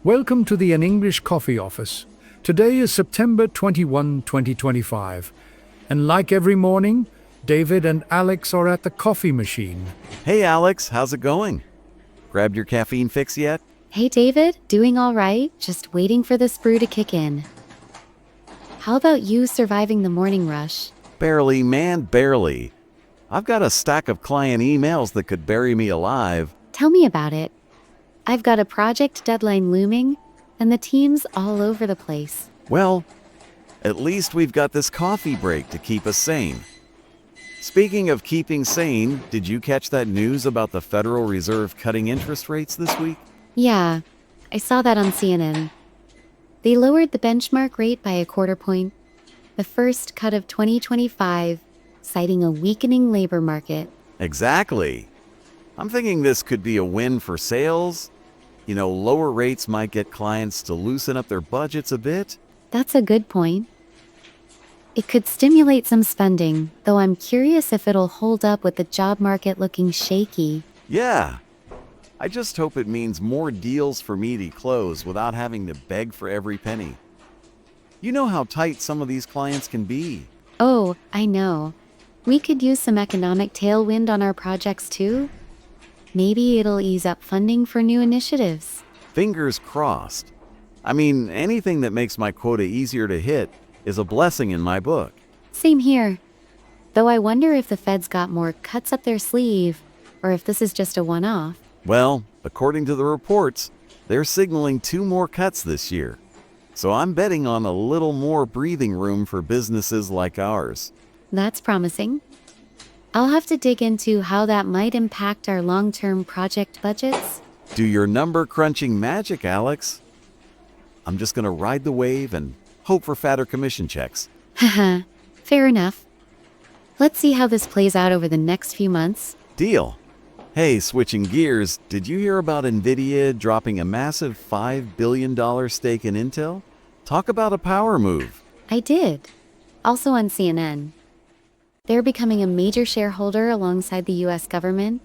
Welcome to the An English Coffee Office. Today is September 21, 2025. And like every morning, David and Alex are at the coffee machine. Hey Alex, how's it going? Grabbed your caffeine fix yet? Hey David, doing all right? Just waiting for this brew to kick in. How about you surviving the morning rush? Barely, man, barely. I've got a stack of client emails that could bury me alive. Tell me about it. I've got a project deadline looming, and the team's all over the place. Well, at least we've got this coffee break to keep us sane. Speaking of keeping sane, did you catch that news about the Federal Reserve cutting interest rates this week? Yeah, I saw that on CNN. They lowered the benchmark rate by a quarter point, the first cut of 2025, citing a weakening labor market. Exactly. I'm thinking this could be a win for sales. Lower rates might get clients to loosen up their budgets a bit. That's a good point. It could stimulate some spending, though I'm curious if it'll hold up with the job market looking shaky. Yeah. I just hope it means more deals for me to close without having to beg for every penny. You know how tight some of these clients can be. Oh, I know. We could use some economic tailwind on our projects too. Maybe it'll ease up funding for new initiatives. Fingers crossed. Anything that makes my quota easier to hit is a blessing in my book. Same here. Though I wonder if the Fed's got more cuts up their sleeve, or if this is just a one-off. Well, according to the reports, they're signaling 2 more cuts this year. So I'm betting on a little more breathing room for businesses like ours. That's promising. I'll have to dig into how that might impact our long-term project budgets. Do your number crunching magic, Alex. I'm just gonna ride the wave and hope for fatter commission checks. Haha, fair enough. Let's see how this plays out over the next few months. Deal. Hey, switching gears, did you hear about NVIDIA dropping a massive $5 billion stake in Intel? Talk about a power move. I did. Also on CNN. They're becoming a major shareholder alongside the US government,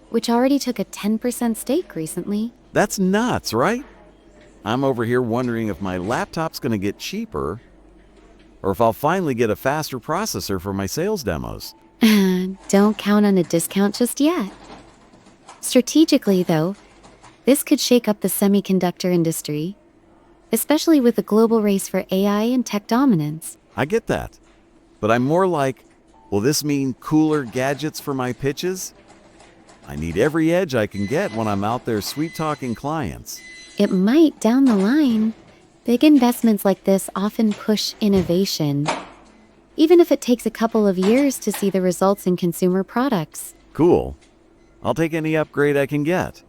which already took a 10% stake recently. That's nuts, right? I'm over here wondering if my laptop's gonna get cheaper, or if I'll finally get a faster processor for my sales demos. Don't count on a discount just yet. Strategically, though, this could shake up the semiconductor industry, especially with the global race for AI and tech dominance. I get that, but I'm more like, will this mean cooler gadgets for my pitches? I need every edge I can get when I'm out there sweet-talking clients. It might down the line. Big investments like this often push innovation, even if it takes a couple of years to see the results in consumer products. Cool. I'll take any upgrade I can get.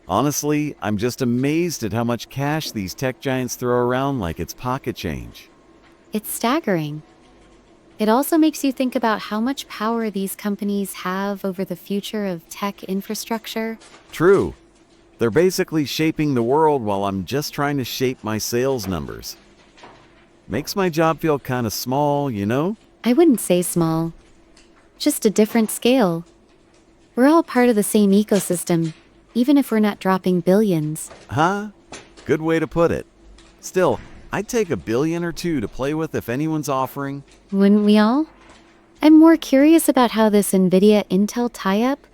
Honestly, I'm just amazed at how much cash these tech giants throw around like it's pocket change. It's staggering. It also makes you think about how much power these companies have over the future of tech infrastructure. True. They're basically shaping the world while I'm just trying to shape my sales numbers. Makes my job feel kind of small, you know? I wouldn't say small. Just a different scale. We're all part of the same ecosystem, even if we're not dropping billions. Huh? Good way to put it. Still, I'd take $1 billion or $2 billion to play with if anyone's offering. Wouldn't we all? I'm more curious about how this NVIDIA-Intel tie-up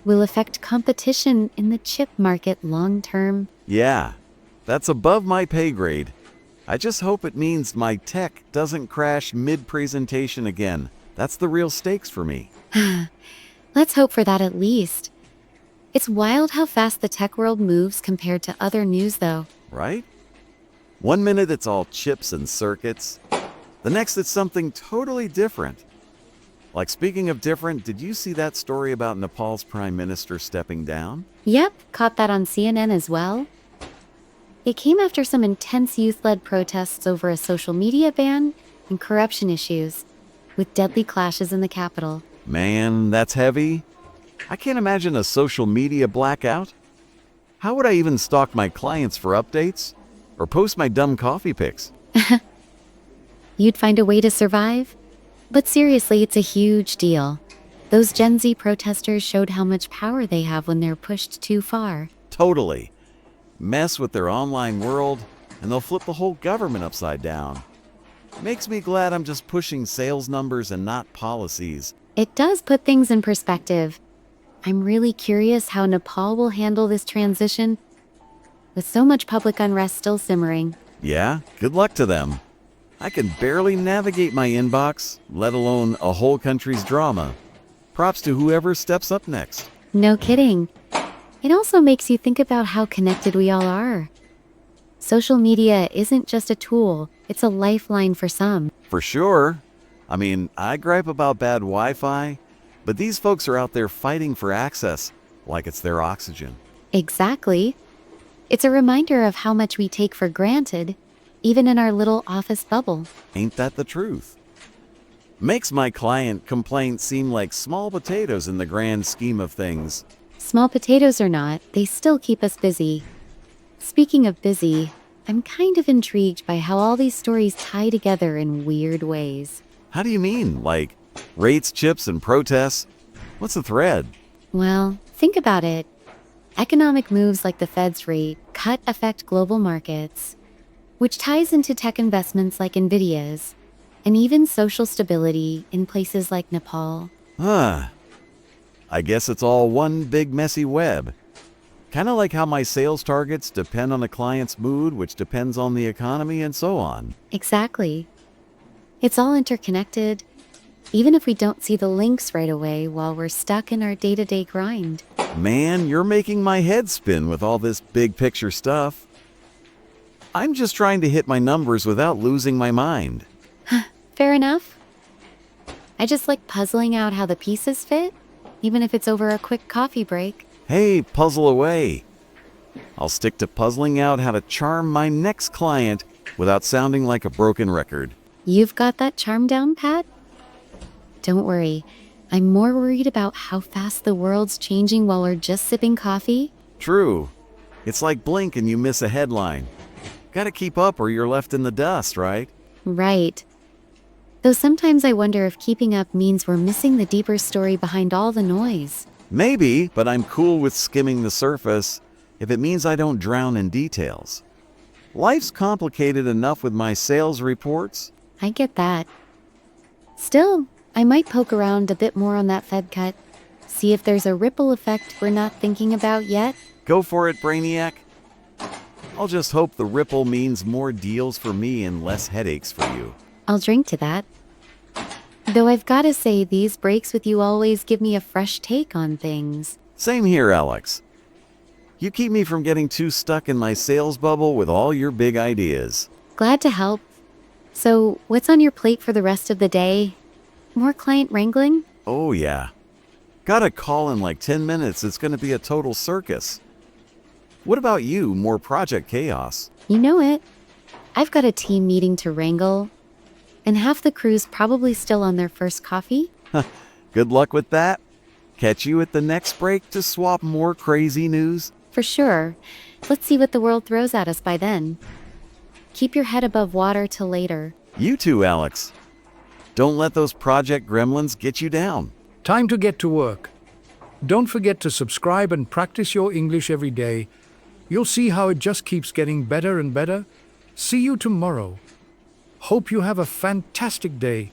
will affect competition in the chip market long-term. Yeah, that's above my pay grade. I just hope it means my tech doesn't crash mid-presentation again. That's the real stakes for me. Let's hope for that at least. It's wild how fast the tech world moves compared to other news, though. Right? One minute it's all chips and circuits. The next it's something totally different. Like, speaking of different, did you see that story about Nepal's prime minister stepping down? Yep, caught that on CNN as well. It came after some intense youth-led protests over a social media ban and corruption issues, with deadly clashes in the capital. Man, that's heavy. I can't imagine a social media blackout. How would I even stalk my clients for updates? Or post my dumb coffee pics? You'd find a way to survive? But seriously, it's a huge deal. Those Gen Z protesters showed how much power they have when they're pushed too far. Totally. mess with their online world, and they'll flip the whole government upside down. Makes me glad I'm just pushing sales numbers and not policies. It does put things in perspective. I'm really curious how Nepal will handle this transition, with so much public unrest still simmering. Yeah, good luck to them. I can barely navigate my inbox, let alone a whole country's drama. Props to whoever steps up next. No kidding. It also makes you think about how connected we all are. Social media isn't just a tool, it's a lifeline for some. For sure. I mean, I gripe about bad Wi-Fi, but these folks are out there fighting for access like it's their oxygen. Exactly. It's a reminder of how much we take for granted, even in our little office bubble. Ain't that the truth? Makes my client complaints seem like small potatoes in the grand scheme of things. Small potatoes or not, they still keep us busy. Speaking of busy, I'm kind of intrigued by how all these stories tie together in weird ways. How do you mean? Like rates, chips, and protests? What's the thread? Well, think about it. Economic moves like the Fed's rate cut affect global markets, which ties into tech investments like Nvidia's, and even social stability in places like Nepal. I guess it's all one big messy web. Kind of like how my sales targets depend on a client's mood, which depends on the economy, and so on. Exactly. It's all interconnected, even if we don't see the links right away while we're stuck in our day-to-day grind. Man, you're making my head spin with all this big picture stuff. I'm just trying to hit my numbers without losing my mind. Fair enough. I just like puzzling out how the pieces fit, even if it's over a quick coffee break. Hey, puzzle away. I'll stick to puzzling out how to charm my next client without sounding like a broken record. You've got that charm down, Pat? Don't worry. I'm more worried about how fast the world's changing while we're just sipping coffee. True. It's like blink and you miss a headline. Gotta keep up or you're left in the dust, right? Right. Though sometimes I wonder if keeping up means we're missing the deeper story behind all the noise. Maybe, but I'm cool with skimming the surface if it means I don't drown in details. Life's complicated enough with my sales reports. I get that. Still, I might poke around a bit more on that Fed cut, see if there's a ripple effect we're not thinking about yet. Go for it, Brainiac. I'll just hope the ripple means more deals for me and less headaches for you. I'll drink to that. Though I've got to say, these breaks with you always give me a fresh take on things. Same here, Alex. You keep me from getting too stuck in my sales bubble with all your big ideas. Glad to help. So, what's on your plate for the rest of the day? More client wrangling? Oh, yeah. Got a call in like 10 minutes. It's going to be a total circus. What about you? More project chaos? You know it. I've got a team meeting to wrangle, and half the crew's probably still on their first coffee. Good luck with that. Catch you at the next break to swap more crazy news. For sure. Let's see what the world throws at us by then. Keep your head above water till later. You too, Alex. Don't let those project gremlins get you down. Time to get to work. Don't forget to subscribe and practice your English every day. You'll see how it just keeps getting better and better. See you tomorrow. Hope you have a fantastic day.